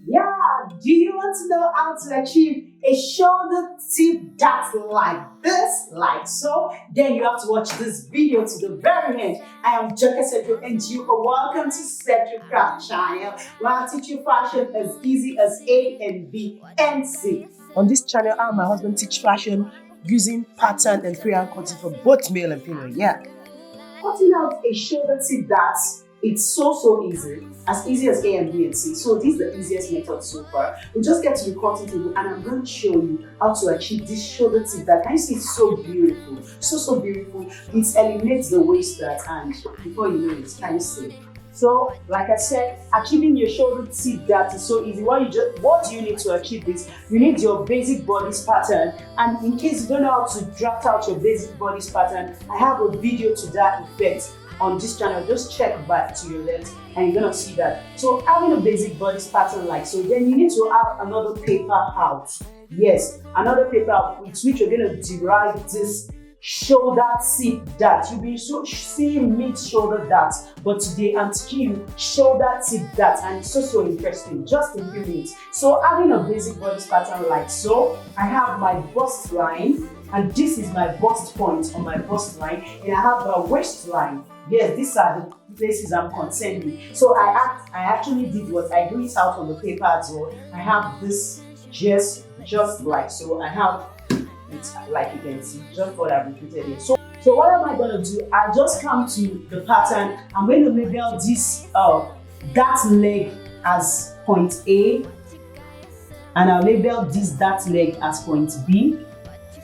Yeah, do you want to know how to achieve a shoulder tip that's like this, like so? Then you have to watch this video to the very end. I am Joker Setro and you are welcome to Setro Craft Channel, where I teach you fashion as easy as A and B and C. On this channel, I and my husband teach fashion using pattern and freehand cutting for both male and female. Yeah. Cutting out a shoulder tip that's it's so easy as A and B and C. So this is the easiest method so far. We just get to the cutting table and I'm going to show you how to achieve this shoulder tip that, can you see, it's so beautiful, so beautiful. It eliminates the waist that, and before you know it, can you see? So, like I said, achieving your shoulder tip that is so easy. What do you need to achieve this? You need your basic bodice pattern. And in case you don't know how to draft out your basic bodice pattern, I have a video to that effect on this channel. Just check back to your left and you're gonna see that. So having a basic bodice pattern like so, then you need to have another paper out. Yes, another paper out with which you're gonna derive this shoulder tip dart. You'll be seeing mid shoulder dart, but today I'm teaching you shoulder tip dart, and it's so interesting, just in few minutes. So having a basic bodice pattern like so, I have my bust line, and this is my bust point on my bust line, and I have my waistline. Yes, these are the places I'm concerned with. So I actually did what I do it out on the paper as well. I have this just like so. I have it like you can see, just what I've repeated here. So what am I going to do? I just come to the pattern. I'm going to label this that leg as point A, and I'll label that leg as point B.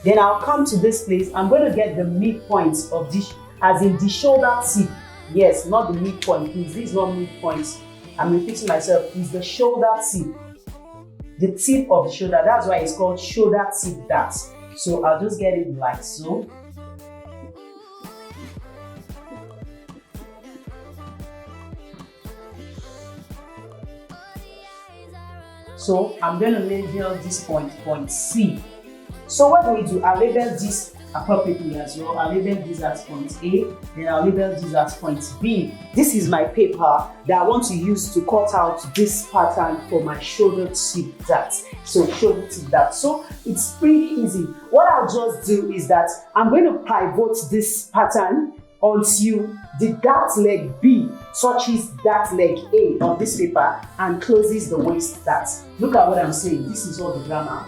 Then I'll come to this place. I'm going to get the midpoint of this, as in the shoulder tip. Yes, not the midpoint, please. This is not midpoint. I'm repeating myself. It's the shoulder tip. The tip of the shoulder. That's why it's called shoulder tip dart. So I'll just get it like so. So I'm going to label this point C. So what do we do? I'll label this appropriately as well. I'll label this as point A, then I'll label this as point B. This is my paper that I want to use to cut out this pattern for my shoulder tip dart. So shoulder tip dart. So it's pretty easy. What I'll just do is that I'm going to pivot this pattern until the dart leg B touches dart leg A on this paper and closes the waist dart. Look at what I'm saying. This is all the grammar.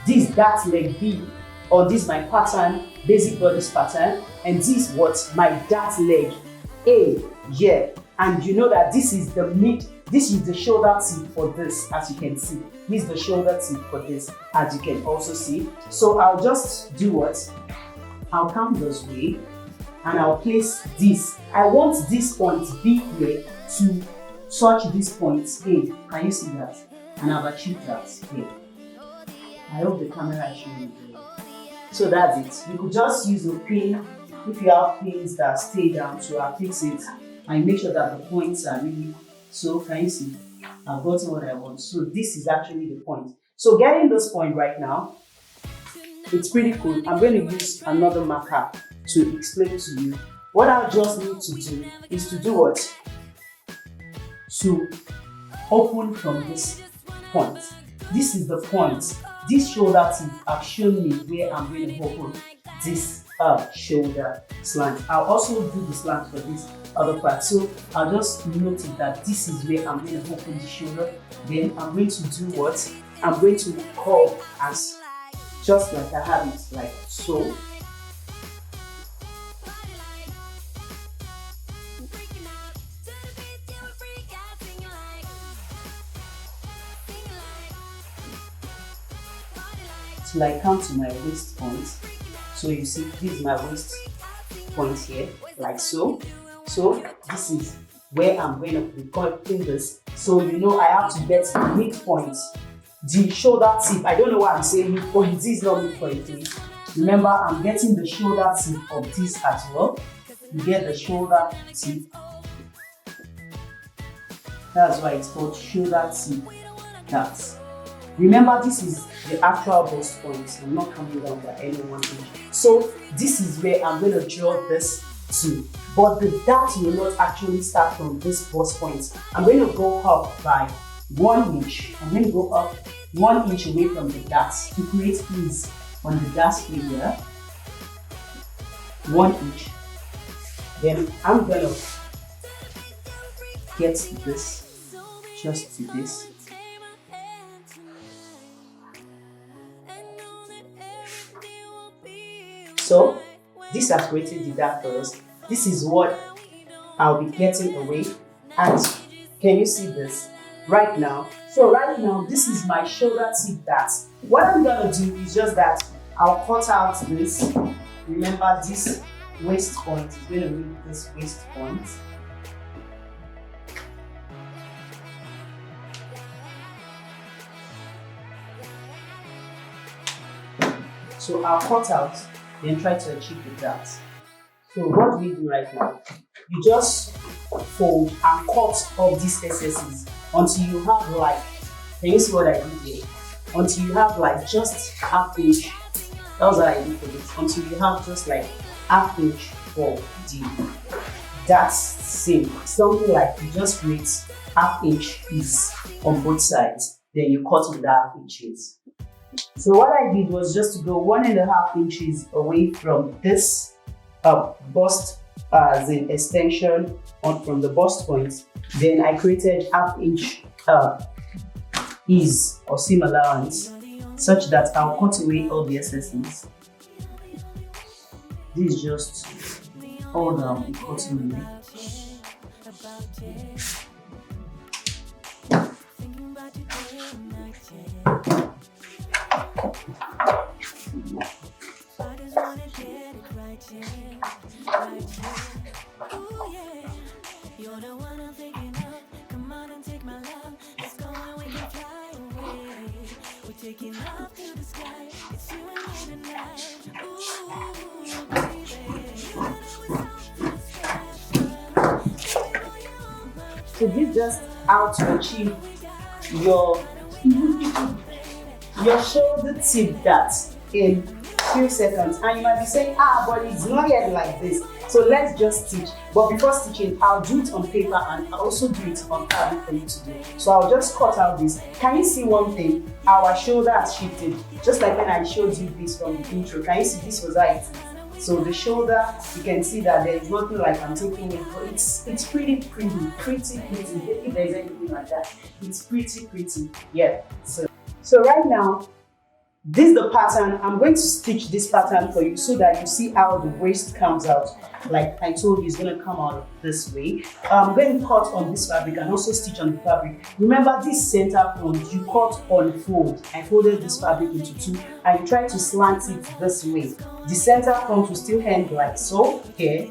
This dart leg B, or this my pattern, basic bodice pattern, and this what my dart leg A. Yeah, and you know that this is the shoulder tip for this, as you can see. This is the shoulder tip for this, as you can also see. So I'll just do what? I'll come this way and I'll place this. I want this point B here to touch this point A. Can you see that? And I've achieved that here. I hope the camera is showing you. So that's it. You could just use a pin if you have pins that stay down to affix it, and make sure that the points are really. So can you see? I've gotten what I want. So this is actually the point. So getting this point right now, it's pretty cool. I'm going to use another marker to explain to you. What I just need to do is to do what? To open from this point. This is the point. This shoulder tip have shown me where I'm going to open this shoulder slant. I'll also do the slant for this other part. So I'll just note that this is where I'm going to open the shoulder. Then I'm going to do what? I'm going to curve as just like I have it, like so. Till I come to my waist point. So you see, this is my waist point here, like so. So this is where I'm going to be cutting this. So you know I have to get the midpoint, the shoulder tip. I don't know why I'm saying midpoint. This is not midpoint. Remember, I'm getting the shoulder tip of this as well. You get the shoulder tip. That's why it's called shoulder tip dart. Remember, this is the actual bust point. I'm not coming down by any one inch. So this is where I'm going to draw this to. But the dart will not actually start from this bust point. I'm going to go up by 1 inch. I'm going to go up 1 inch away from the darts to create ease on the dart area. 1 inch. Then I'm gonna get this, just to this. So this has created the dart for us. This is what I'll be getting away. And can you see this right now? So right now, this is my shoulder tip dart. What I'm gonna do is just that I'll cut out this. Remember, this waist point is going to meet this waist point. So I'll cut out, then try to achieve the dart. So what we do right now, you just fold and cut off these excesses until you have like, can you see what I did here? Until you have like just half inch. That was what I did for this. Until you have just like half inch for the dart seam. Something like you just create half inch piece on both sides. Then you cut in the half inches. So what I did was just to go 1.5 inches away from this bust as an extension on from the bust point. Then I created half inch ease or seam allowance such that I'll cut away all the excesses. This is just all that I'll be cutting away. So this is just how to achieve your shoulder tip dart in few seconds. And you might be saying, but it's not yet like this. So let's just stitch. But before stitching, I'll do it on paper and I'll also do it on fabric for you to do. So I'll just cut out this. Can you see one thing? Our shoulder has shifted. Just like when I showed you this from the intro. Can you see this was how it is? So the shoulder, you can see that there is nothing like I'm taking it, but it's pretty. If there's anything like that, it's pretty. Yeah. So right now, this is the pattern. I'm going to stitch this pattern for you so that you see how the waist comes out. Like I told you, it's going to come out this way. I'm going to cut on this fabric and also stitch on the fabric. Remember this center front, you cut on fold. I folded this fabric into two and you try to slant it this way. The center front will still hang like so here.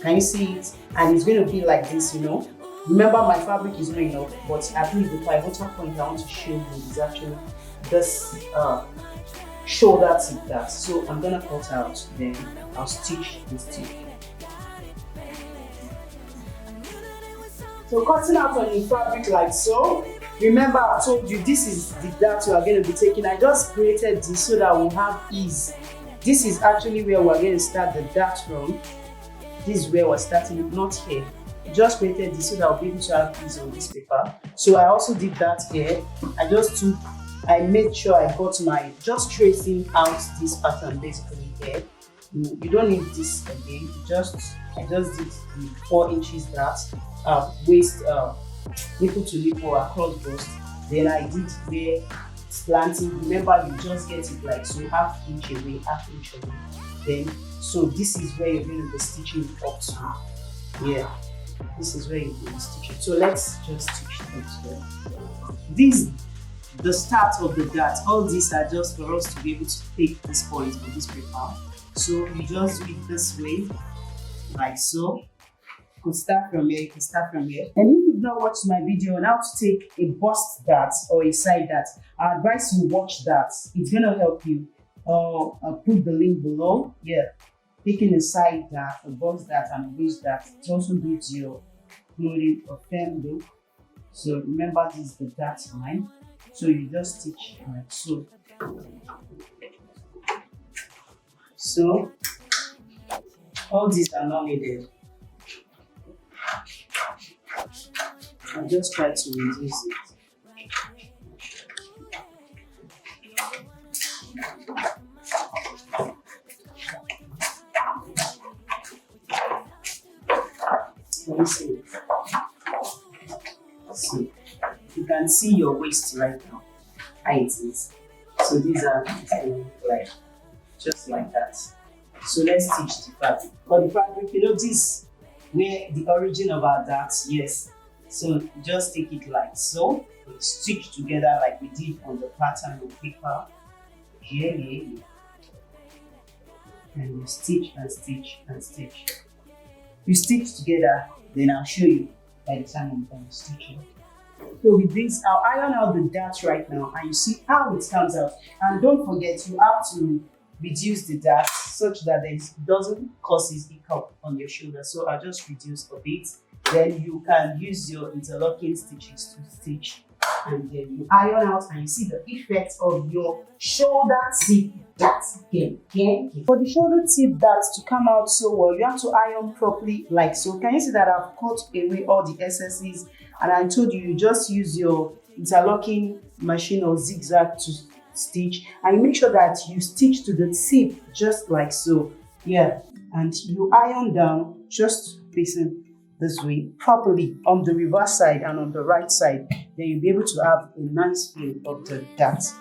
Can you see it? And it's going to be like this, you know. Remember my fabric is not enough, but at least the pivotal point I want to show you is actually this shoulder tip dart. So I'm gonna cut out, then I'll stitch this tip. So cutting out on the fabric like so. Remember I told you this is the dart you are going to be taking. I just created this so that we'll have ease. This is actually where we're going to start the dart from. This is where we're starting, not here. I just created this so that I'll be able to have ease on this paper. So I also did that here. I made sure I got my, just tracing out this pattern basically here. You don't need this again. I just did the 4 inches dart, waist, nipple to nipple across bust. Then I did the slanting. Remember, you just get it like so, half inch away. Then, so this is where you're going to be stitching up to. Yeah, this is where you're going to stitch it. So let's just stitch it. This the start of the dart. All these are just for us to be able to take this point on this paper. So you just do it this way, like so. You can start from here, And if you've not watched my video on how to take a bust dart or a side dart, I advise you watch that. It's gonna help you. I'll put the link below. Yeah, taking a side dart, a bust dart, and a waist dart. It also gives you clothing a firm look. So remember, this is the dart line. So you just stitch like so. So all these are not needed. I just try to reduce it. can see your waist right now, how it is. So these are like just like that. So let's stitch the fabric. For the fabric, you know, this where the origin of our darts, yes. So just take it like so, stitch together like we did on the pattern of paper. Here, and you stitch and stitch and stitch. You stitch together, then I'll show you by the time I'm done stitching. So with this, I'll iron out the darts right now, and you see how it comes out. And don't forget, you have to reduce the darts such that it doesn't cause hiccup on your shoulder. So I'll just reduce a bit. Then you can use your interlocking stitches to stitch, and then you iron out, and you see the effect of your shoulder tip darts. For the shoulder tip darts to come out so well, you have to iron properly like so. Can you see that I've cut away all the excesses? And I told you, you just use your interlocking machine or zigzag to stitch, and you make sure that you stitch to the tip just like so. Yeah, and you iron down, just facing this way properly on the reverse side and on the right side. Then you'll be able to have a nice feel of the darts.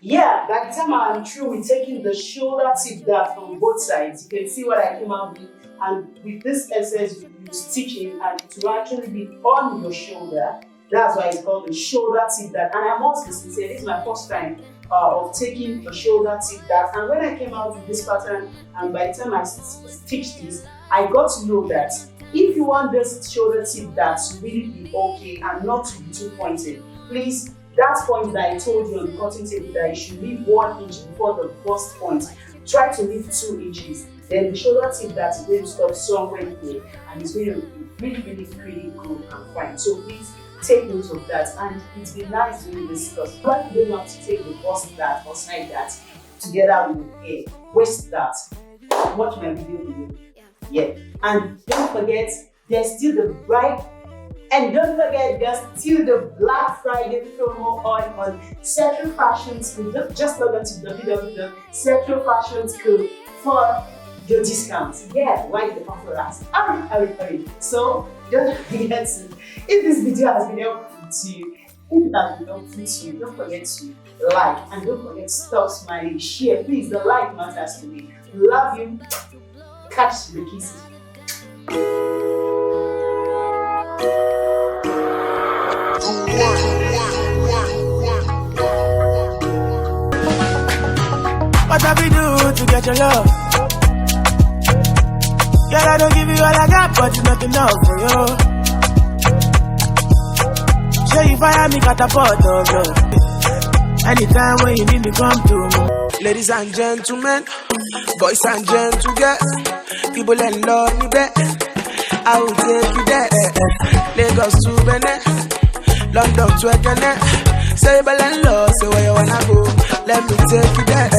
Yeah, by the time I'm through with taking the shoulder tip dart from both sides, you can see what I came out with. And with this excess, you stitch in, and it will actually be on your shoulder. That's why it's called the shoulder tip dart. And I must be sincere, this is my first time of taking a shoulder tip dart. And when I came out with this pattern, and by the time I stitched this, I got to know that if you want this shoulder tip dart to really be okay and not to be too pointed, please, that point that I told you on the cutting table that you should leave 1 inch before the first point, try to leave 2 inches. Then the shoulder tip dart is going to stop somewhere here, and it's going to be really pretty good and fine. So please take note of that, and it's been nice doing this because you don't have to take the bust dart or side dart together with a waist dart. Watch my video below. Yeah, and don't forget, there's still the bright. And don't forget, there's still the Black Friday promo on Setro Fashion School. Just log on to www.setrofashionschool for your discounts. Yeah, why the offer lasts? Hurry. So don't forget to, if this video has been helpful to you, don't forget to like, and don't forget to stop smiling, share. Please, the like matters to me. Love you. Catch the kisses. What have we do to get your love? Girl, I don't give you all I got, but it's not enough for you. Sure you fire me, catapult of love. Anytime when you need me, come to me. Ladies and gentlemen, boys and gentlemen, people that love me back, I will take you there. Lagos to Benin, London to Ekene. Say love, say where you wanna go. Let me take you there.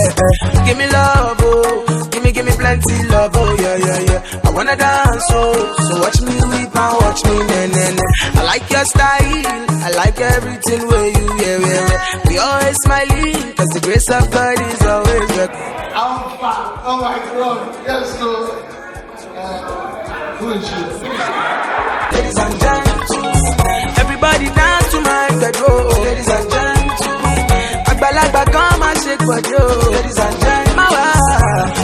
Give me love, oh. Give me plenty love, oh yeah. I wanna dance, oh. So watch me weep and watch me I like your style, I like everything where you, yeah. We always smiling, cause the grace of God is always with me. I'm fine. Oh my God. Yes, Lord. Who is you? Ladies and gentlemen, everybody dance to my bedroom. Ladies and gentlemen, Agbalagba come and shake for you. Ladies and gentlemen,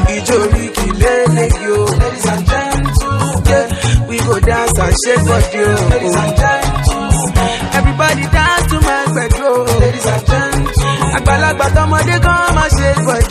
Ijori kilele yo. Ladies and gentlemen, we go dance and shake for you. Ladies and gentlemen, everybody dance to my bedroom. Ladies and gentlemen, Agbalagba come and shake for